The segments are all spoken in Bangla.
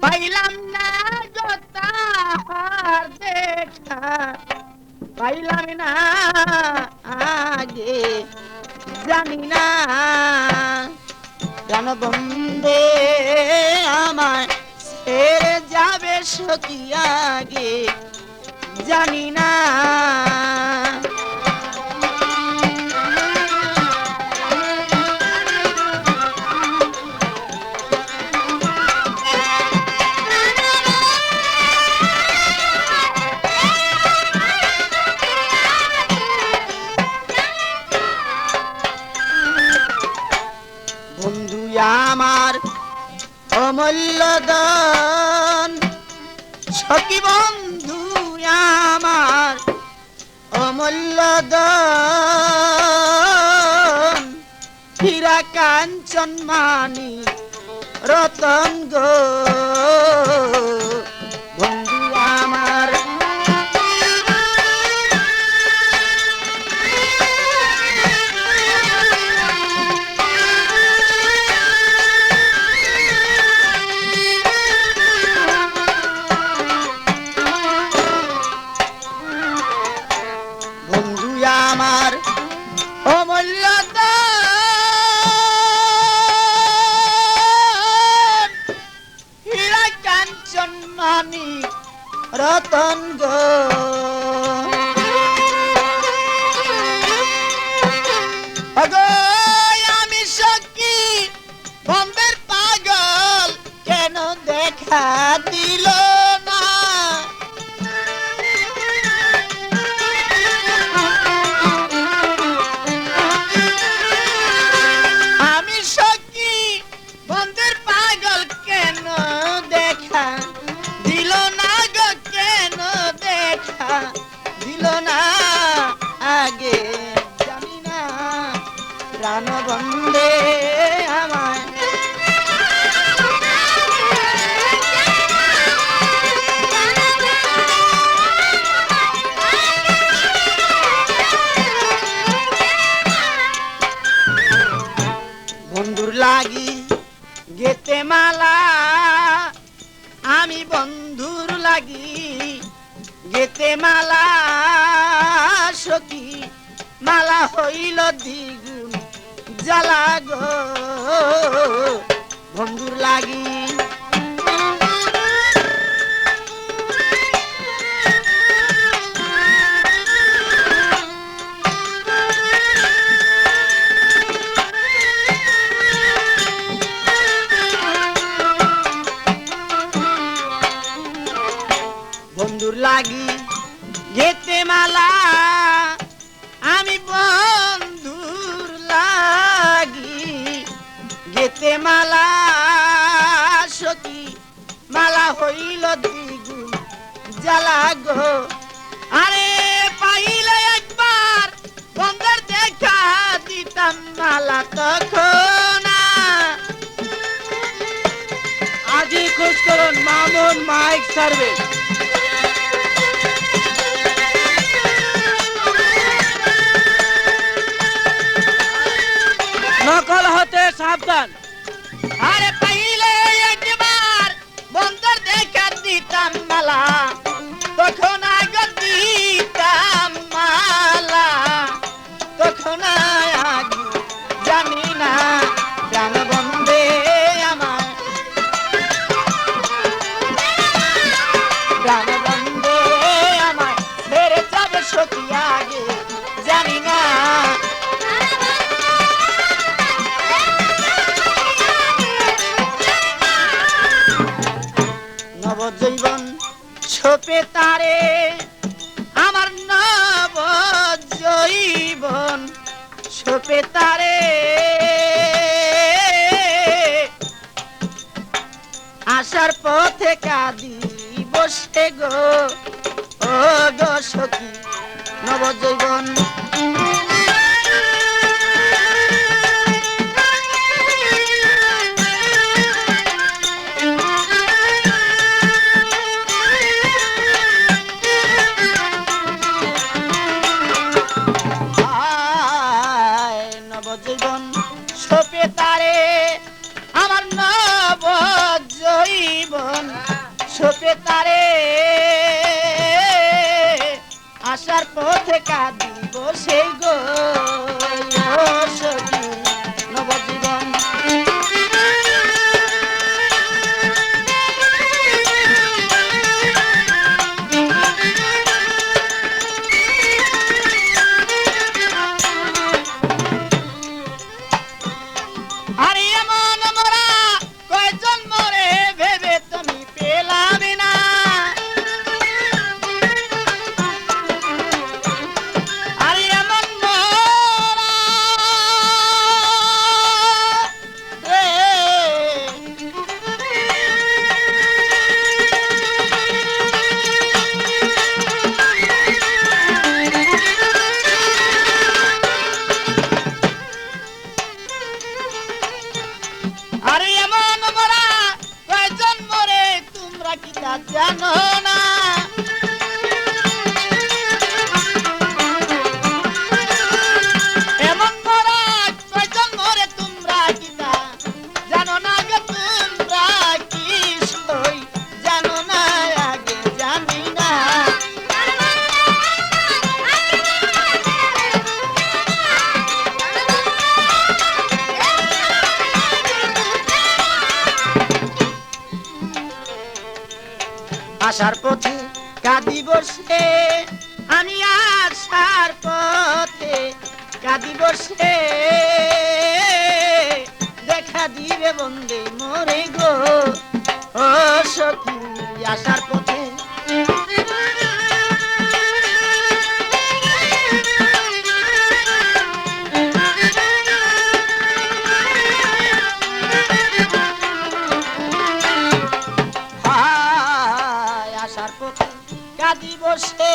পাইলাম না গো তাহার দেখা, পাইলাম না আগে জানি না কেন বন্দে আমার ছেড়ে যাবে সখী আগে জানি না। বন্ধু আমার অমূল্য দান, সখী বন্ধু আমার অমূল্য দান, হীরা কাঞ্চন মানি রতন গো বন্ধু আমার। আমার অমূল্য দান, হীরা কাঞ্চন মানি রতন গো আগো আমি সখী বন্ধের পাগল কেন দেখা দিল না, দিল না আগে জানি না প্রাণ বন্দে আমায়। বন্ধুর লাগি গেতে মালা, আমি বন্ধুর লাগি গেতে মালা, সখী মালা হইল দ্বিগুণ জ্বালা গো বন্ধুর লাগি। বন্ধুর লাগি গেতে মালা, আমি বন্ধুর লাগি গেতে মালা, সখী মালা হইল দ্বিগুণ জ্বালা গো। আরে পাইলে একবার বন্ধের দেখা দিতাম মালা তখন। আজই খোঁজ করুন মামুন মাইক সার্ভিস। নকল হতে সাবধান। আরে পাইলে একবার বন্ধের দেখা দিতাম মালা তখন আগে দিতাম মালা, তখন আগে জানি না প্রাণ বন্দে আমার, প্রাণ বন্দে আমার ছেড়ে যাবে সখী আগে জানি না। নবজীবন ছোপে তারে আমার, নবজীবন ছোপে তারে আসার পথে কাঁদি বসে গো ও গো সখী নবজীবন। নবজীবন ছোপে তারে আমার নব জীবন সোপে তারে আসার পথে কাঁদিব সেই গো সখী নবজীবন। আরে এমন মোরা কয়জন মরে ভেবে তুমি পেলাম না। আরে এমন মোরা আরে এমন মোরা কয়জন মরে তোমরা কি তা জানো না। এমন মোরা কয়জন মরে তোমরা কি তা জানো না গো তোমরা কি সই জানো না আগে জানি না। আসার পথে কাঁদিব সে আমি আসার পথে কাঁদিব সে দেখা দিবে বন্দে মোরে গো ও সখী আসার পথে। আসার পথে কাঁদিব সে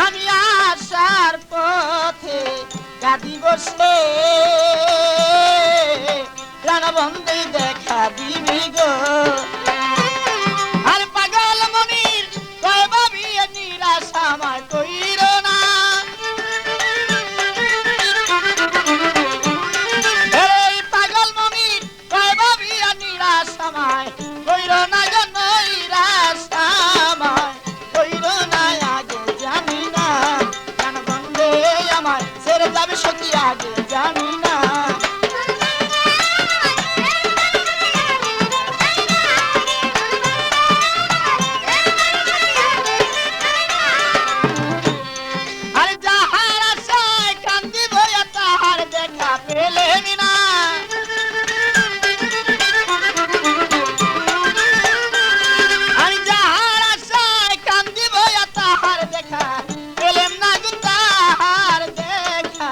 আমি আসার পথে কাঁদিব সে প্রাণবন্ধে দেখা দিবি গো। আর পাগল মনির কয় ভাবি নিরাশা আমার কইর না। এই পাগল মনির কয় ভাবি নিরাশা আমায় কইর না গো নৈরাশা আমায় কইর না আগে জানি না। প্রাণবন্ধে আমার ছেড়ে যাবে সখী আগে জানি না। আরে যাহার আশায় কান্দিব তাহার দেখা পেলেন না। আমি যাহার আশায় কান্দিব তাহার দেখা পেলেম না গো তাহার দেখা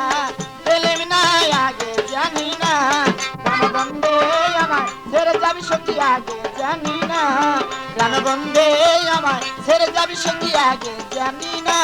পেলেম না আগে জানি না। প্রাণবন্ধে আমার ছেড়ে যাবি সখী আগে জানি না। প্রাণবন্ধে আমার ছেড়ে যাবি সখী আগে জানি না।